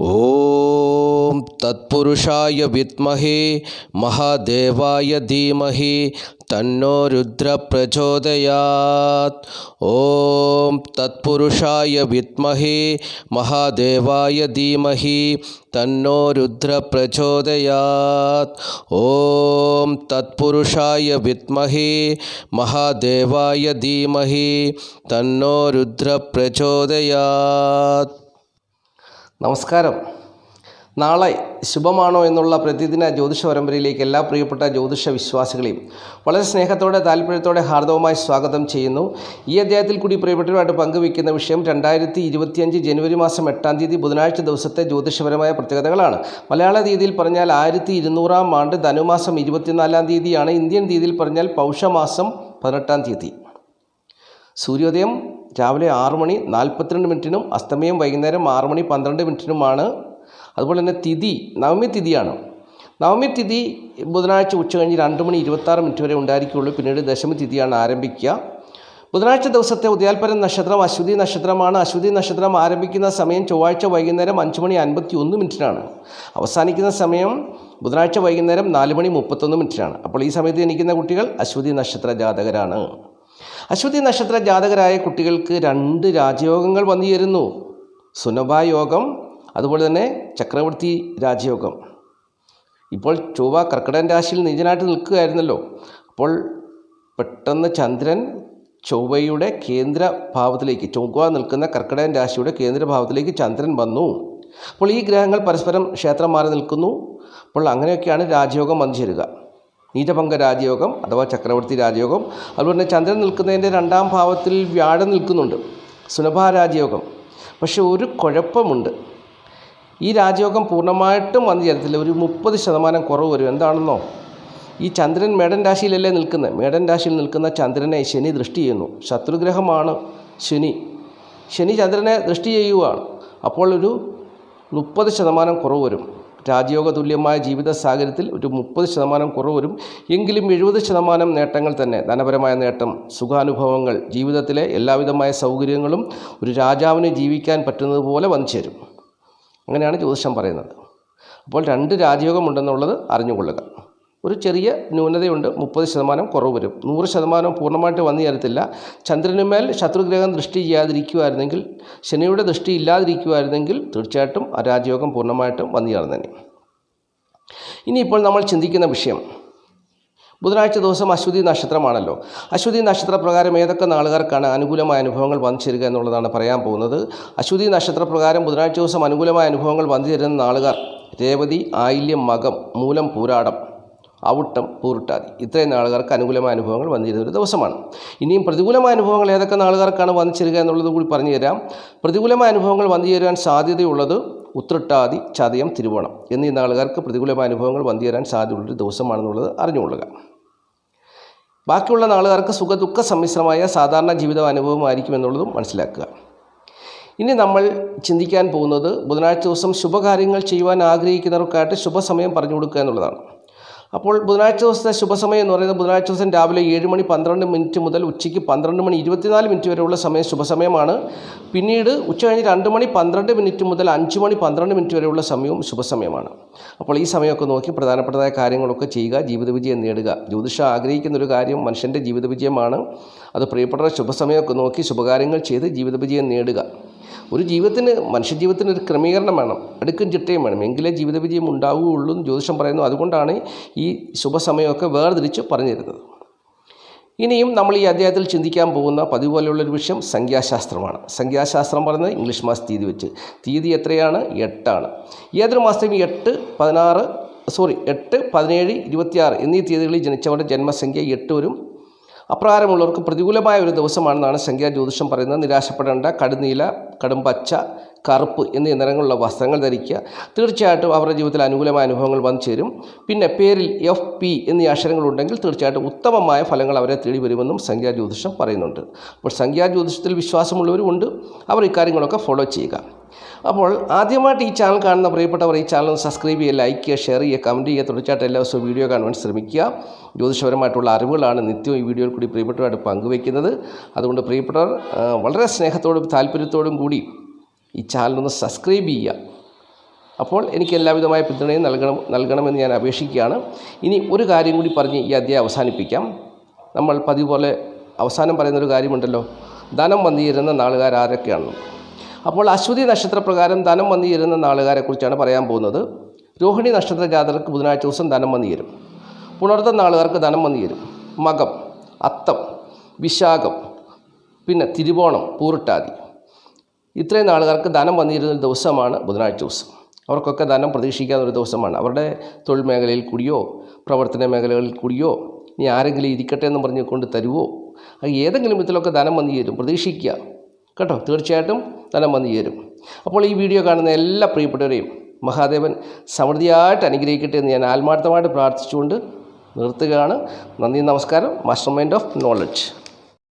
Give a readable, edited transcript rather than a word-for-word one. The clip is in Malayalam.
ओम तत्पुरुषाय विद्महे महादेवाय धीमहि तन्नो रुद्र प्रचोदयात्। ओम तत्पुरुषाय विद्महे महादेवाय धीमहि तन्नो रुद्र प्रचोदयात्। ओम तत्पुरुषाय विद्महे महादेवाय धीमहि तन्नो रुद्र प्रचोदयात्। നമസ്കാരം. നാളെ ശുഭമാണോ എന്നുള്ള പ്രതിദിന ജ്യോതിഷ പരമ്പരയിലേക്ക് എല്ലാ പ്രിയപ്പെട്ട ജ്യോതിഷ വിശ്വാസികളെയും വളരെ സ്നേഹത്തോടെ താല്പര്യത്തോടെ ഹാർദവമായി സ്വാഗതം ചെയ്യുന്നു. ഈ അധ്യായത്തിൽ കൂടി പ്രിയപ്പെട്ടവരുമായിട്ട് പങ്കുവയ്ക്കുന്ന വിഷയം 2025 ജനുവരി മാസം 8-ാം തീയതി ബുധനാഴ്ച ദിവസത്തെ ജ്യോതിഷപരമായ പ്രത്യേകതകളാണ്. മലയാള തീയതിയിൽ പറഞ്ഞാൽ 1200 ആണ്ട് ധനുമാസം 24-ാം തീയതിയാണ്. ഇന്ത്യൻ തീയതിയിൽ പറഞ്ഞാൽ പൗഷമാസം 18-ാം തീയതി. സൂര്യോദയം രാവിലെ 6:42 അസ്തമയം വൈകുന്നേരം 6:12 അതുപോലെ തന്നെ തിഥി നവമി തിഥിയാണ്. നവമി തിഥി ബുധനാഴ്ച ഉച്ചകഴിഞ്ഞ് 2:26 വരെ ഉണ്ടായിരിക്കുകയുള്ളൂ. പിന്നീട് ദശമി തിഥിയാണ് ആരംഭിക്കുക. ബുധനാഴ്ച ദിവസത്തെ ഉദയാൽപരം നക്ഷത്രം അശ്വതി നക്ഷത്രമാണ്. അശ്വതി നക്ഷത്രം ആരംഭിക്കുന്ന സമയം ചൊവ്വാഴ്ച വൈകുന്നേരം 5:51 അവസാനിക്കുന്ന സമയം ബുധനാഴ്ച വൈകുന്നേരം 4:31 അപ്പോൾ ഈ സമയത്ത് ജനിക്കുന്ന കുട്ടികൾ അശ്വതി നക്ഷത്ര ജാതകരാണ്. അശ്വതി നക്ഷത്ര ജാതകരായ കുട്ടികൾക്ക് 2 രാജയോഗങ്ങൾ വന്നു ചേരുന്നു. സുനഭ യോഗം അതുപോലെ തന്നെ ചക്രവർത്തി രാജയോഗം. ഇപ്പോൾ ചൊവ്വ കർക്കിടകൻ രാശിയിൽ നീചനായിട്ട് നിൽക്കുകയായിരുന്നല്ലോ. അപ്പോൾ പെട്ടെന്ന് ചന്ദ്രൻ ചൊവ്വയുടെ കേന്ദ്രഭാവത്തിലേക്ക്, ചൊവ്വ നിൽക്കുന്ന കർക്കിടകൻ രാശിയുടെ കേന്ദ്രഭാവത്തിലേക്ക് ചന്ദ്രൻ വന്നു. അപ്പോൾ ഈ ഗ്രഹങ്ങൾ പരസ്പരം ക്ഷേത്രം മാറി നിൽക്കുന്നു. അപ്പോൾ അങ്ങനെയൊക്കെയാണ് രാജയോഗം വന്നു ചേരുക. നീചഭംഗ രാജയോഗം അഥവാ ചക്രവർത്തി രാജയോഗം. അതുപോലെ തന്നെ ചന്ദ്രൻ നിൽക്കുന്നതിൻ്റെ 2-ാം ഭാവത്തിൽ വ്യാഴം നിൽക്കുന്നുണ്ട്, സുനഭ രാജയോഗം. പക്ഷെ ഒരു കുഴപ്പമുണ്ട്, ഈ രാജയോഗം പൂർണ്ണമായിട്ടും വന്നു ചേരത്തില്ല. ഒരു 30% കുറവ് വരും. എന്താണെന്നോ, ഈ ചന്ദ്രൻ മേടൻ രാശിയിലല്ലേ നിൽക്കുന്നത്. മേടൻ രാശിയിൽ നിൽക്കുന്ന ചന്ദ്രനെ ശനി ദൃഷ്ടി ചെയ്യുന്നു. ശത്രുഗ്രഹമാണ് ശനി. ശനി ചന്ദ്രനെ ദൃഷ്ടി ചെയ്യുകയാണ്. അപ്പോൾ ഒരു 30% കുറവ് വരും. രാജയോഗ തുല്യമായ ജീവിത സാഹചര്യത്തിൽ ഒരു 30% കുറവ് വരും. എങ്കിലും 70% നേട്ടങ്ങൾ തന്നെ, ധനപരമായ നേട്ടം, സുഖാനുഭവങ്ങൾ, ജീവിതത്തിലെ എല്ലാവിധമായ സൗകര്യങ്ങളും ഒരു രാജാവിന് ജീവിക്കാൻ പറ്റുന്നത് പോലെ വന്നു ചേരും. അങ്ങനെയാണ് ജ്യോതിഷം പറയുന്നത്. അപ്പോൾ 2 രാജയോഗം ഉണ്ടെന്നുള്ളത് അറിഞ്ഞുകൊള്ളുക. ഒരു ചെറിയ ന്യൂനതയുണ്ട്, 30% കുറവ് വരും. 100% പൂർണ്ണമായിട്ട് വന്നു ചേരത്തില്ല. ചന്ദ്രനുമേൽ ശത്രുഗ്രഹം ദൃഷ്ടി ചെയ്യാതിരിക്കുമായിരുന്നെങ്കിൽ, ശനിയുടെ ദൃഷ്ടി ഇല്ലാതിരിക്കുമായിരുന്നെങ്കിൽ തീർച്ചയായിട്ടും ആ രാജയോഗം പൂർണ്ണമായിട്ടും വന്നു ചേർന്നേനെ. ഇനിയിപ്പോൾ നമ്മൾ ചിന്തിക്കുന്ന വിഷയം, ബുധനാഴ്ച ദിവസം അശ്വതി നക്ഷത്രമാണല്ലോ. അശ്വതി നക്ഷത്രപ്രകാരം ഏതൊക്കെ നാളുകാർക്കാണ് അനുകൂലമായ അനുഭവങ്ങൾ വന്നു ചേരുക എന്നുള്ളതാണ് പറയാൻ പോകുന്നത്. അശ്വതി നക്ഷത്രപ്രകാരം ബുധനാഴ്ച ദിവസം അനുകൂലമായ അനുഭവങ്ങൾ വന്നു ചേരുന്ന നാളുകാർ രേവതി, ആയില്യം, മകം, മൂലം, പൂരാടം, ഔട്ടം, പൂരുട്ടാതി. ഇത്രയും നാളുകാർക്ക് അനുകൂലമായ അനുഭവങ്ങൾ വന്നു ചേരുന്നൊരു ദിവസമാണ്. ഇനിയും പ്രതികൂലമായ അനുഭവങ്ങൾ ഏതൊക്കെ നാളുകാർക്കാണ് വന്നു ചേരുക എന്നുള്ളത് കൂടി പറഞ്ഞു തരാം. പ്രതികൂലമായ അനുഭവങ്ങൾ വന്നു ചേരാൻ സാധ്യതയുള്ളത് ഉത്രട്ടാതി, ചതയം, തിരുവോണം എന്നീ നാളുകാർക്ക് പ്രതികൂലമായ അനുഭവങ്ങൾ വന്നു ചേരാൻ സാധ്യതയുള്ളൊരു ദിവസമാണെന്നുള്ളത് അറിഞ്ഞുകൊള്ളുക. ബാക്കിയുള്ള നാളുകാർക്ക് സുഖദുഃഖ സമ്മിശ്രമായ സാധാരണ ജീവിത അനുഭവമായിരിക്കും എന്നുള്ളതും മനസ്സിലാക്കുക. ഇനി നമ്മൾ ചിന്തിക്കാൻ പോകുന്നത് ബുധനാഴ്ച ദിവസം ശുഭകാര്യങ്ങൾ ചെയ്യുവാൻ ആഗ്രഹിക്കുന്നവർക്കായിട്ട് ശുഭസമയം പറഞ്ഞു കൊടുക്കുക എന്നുള്ളതാണ്. അപ്പോൾ ബുധനാഴ്ച ദിവസത്തെ ശുഭസമയം എന്ന് പറയുന്നത് ബുധനാഴ്ച ദിവസം രാവിലെ 7:12 മുതൽ ഉച്ചയ്ക്ക് 12:24 വരെയുള്ള സമയം ശുഭസമയമാണ്. പിന്നീട് ഉച്ചകഴിഞ്ഞ് 2:12 മുതൽ 5:12 വരെയുള്ള സമയവും ശുഭസമയമാണ്. അപ്പോൾ ഈ സമയമൊക്കെ നോക്കി പ്രധാനപ്പെട്ടതായ കാര്യങ്ങളൊക്കെ ചെയ്യുക, ജീവിത വിജയം നേടുക. ജ്യോതിഷം ആഗ്രഹിക്കുന്നൊരു കാര്യം മനുഷ്യൻ്റെ ജീവിത വിജയമാണ്. അത് പ്രിയപ്പെട്ട ശുഭസമയമൊക്കെ നോക്കി ശുഭകാര്യങ്ങൾ ചെയ്ത് ജീവിത വിജയം നേടുക. ഒരു ജീവിതത്തിന്, മനുഷ്യജീവിതത്തിന് ഒരു ക്രമീകരണം വേണം, അടുക്കും ചിട്ടയും വേണം, എങ്കിലേ ജീവിത വിജയം ഉണ്ടാവുകയുള്ളൂ എന്ന് ജ്യോതിഷം പറയുന്നു. അതുകൊണ്ടാണ് ഈ ശുഭസമയമൊക്കെ വേർതിരിച്ച് പറഞ്ഞു തരുന്നത്. ഇനിയും നമ്മൾ ഈ അധ്യായത്തിൽ ചിന്തിക്കാൻ പോകുന്ന പതിവ് പോലെയുള്ളൊരു വിഷയം സംഖ്യാശാസ്ത്രമാണ്. സംഖ്യാശാസ്ത്രം പറയുന്നത് ഇംഗ്ലീഷ് മാസ തീയതി വെച്ച്. തീയതി എത്രയാണ്? 8 ഏതൊരു മാസത്തെയും 8, 17, 26 എന്നീ തീയതികളിൽ ജനിച്ചവരുടെ ജന്മസംഖ്യ 8 വരും. അപ്രകാരമുള്ളവർക്ക് പ്രതികൂലമായ ഒരു ദിവസമാണെന്നാണ് സംഖ്യാ ജ്യോതിഷം പറയുന്നത്. നിരാശപ്പെടേണ്ട. കടുനീല, കടുംപച്ച, കറുപ്പ് എന്നീ നിറങ്ങളുള്ള വസ്ത്രങ്ങൾ ധരിക്കുക. തീർച്ചയായിട്ടും അവരുടെ ജീവിതത്തിൽ അനുകൂലമായ അനുഭവങ്ങൾ വന്നു ചേരും. പിന്നെ പേരിൽ FP എന്നീ അക്ഷരങ്ങളുണ്ടെങ്കിൽ തീർച്ചയായിട്ടും ഉത്തമമായ ഫലങ്ങൾ അവരെ തേടി വരുമെന്നും സംഖ്യാ ജ്യോതിഷം പറയുന്നുണ്ട്. അപ്പോൾ സംഖ്യാ ജ്യോതിഷത്തിൽ വിശ്വാസമുള്ളവരുമുണ്ട്. അവർ ഇക്കാര്യങ്ങളൊക്കെ ഫോളോ ചെയ്യുക. അപ്പോൾ ആദ്യമായിട്ട് ഈ ചാനൽ കാണുന്ന പ്രിയപ്പെട്ടവർ ഈ ചാനൽ സബ്സ്ക്രൈബ് ചെയ്യുക, ലൈക്ക് ചെയ്യുക, ഷെയർ ചെയ്യുക, കമൻറ്റ് ചെയ്യുക. തുടർച്ചയായിട്ട് എല്ലാ ദിവസവും വീഡിയോ കാണുവാൻ ശ്രമിക്കുക. ജ്യോതിഷപരമായിട്ടുള്ള അറിവുകളാണ് നിത്യവും ഈ വീഡിയോയിൽ കൂടി പ്രിയപ്പെട്ടവരായിട്ട് പങ്കുവയ്ക്കുന്നത്. അതുകൊണ്ട് പ്രിയപ്പെട്ടവർ വളരെ സ്നേഹത്തോടും താല്പര്യത്തോടും കൂടി ഈ ചാനലൊന്ന് സബ്സ്ക്രൈബ് ചെയ്യുക. അപ്പോൾ എനിക്ക് എല്ലാവിധമായ പിന്തുണയും നൽകണമെന്ന് ഞാൻ അപേക്ഷിക്കുകയാണ്. ഇനി ഒരു കാര്യം കൂടി പറഞ്ഞ് ഈ അധ്യായം അവസാനിപ്പിക്കാം. നമ്മൾ പതിവ് പോലെ അവസാനം പറയുന്നൊരു കാര്യമുണ്ടല്ലോ, ധനം വന്നു ചേരുന്ന നാളുകാർ ആരൊക്കെയാണെന്ന്. അപ്പോൾ അശ്വതി നക്ഷത്രപ്രകാരം ധനം വന്നു ചേരുന്ന നാളുകാരെക്കുറിച്ചാണ് പറയാൻ പോകുന്നത്. രോഹിണി നക്ഷത്ര ജാതകർക്ക് ബുധനാഴ്ച ദിവസം ധനം വന്നു ചേരും. പുണർത്ത നാളുകാർക്ക് ധനം വന്നു ചേരും. മകം, അത്തം, വിശാഖം, പിന്നെ തിരുവോണം, പൂരിട്ടാതി, ഇത്രയും നാളുകാർക്ക് ധനം വന്നു ചേരുന്ന ദിവസമാണ് ബുധനാഴ്ച ദിവസം. അവർക്കൊക്കെ ധനം പ്രതീക്ഷിക്കാവുന്നൊരു ദിവസമാണ്. അവരുടെ തൊഴിൽ മേഖലയിൽ കൂടിയോ പ്രവർത്തന മേഖലകളിൽ കൂടിയോ ഇനി ആരെങ്കിലും ഇരിക്കട്ടെ എന്ന് പറഞ്ഞ് കൊണ്ട് തരുമോ, ഏതെങ്കിലും വിധത്തിലൊക്കെ ധനം വന്നു ചേരും, പ്രതീക്ഷിക്കുക കേട്ടോ. തീർച്ചയായിട്ടും ധനം വന്നു ചേരും. അപ്പോൾ ഈ വീഡിയോ കാണുന്ന എല്ലാ പ്രിയപ്പെട്ടവരെയും മഹാദേവൻ സമൃദ്ധിയായിട്ട് അനുഗ്രഹിക്കട്ടെ എന്ന് ഞാൻ ആത്മാർത്ഥമായിട്ട് പ്രാർത്ഥിച്ചുകൊണ്ട് നിർത്തുകയാണ്. നന്ദി, നമസ്കാരം. Master mind of knowledge.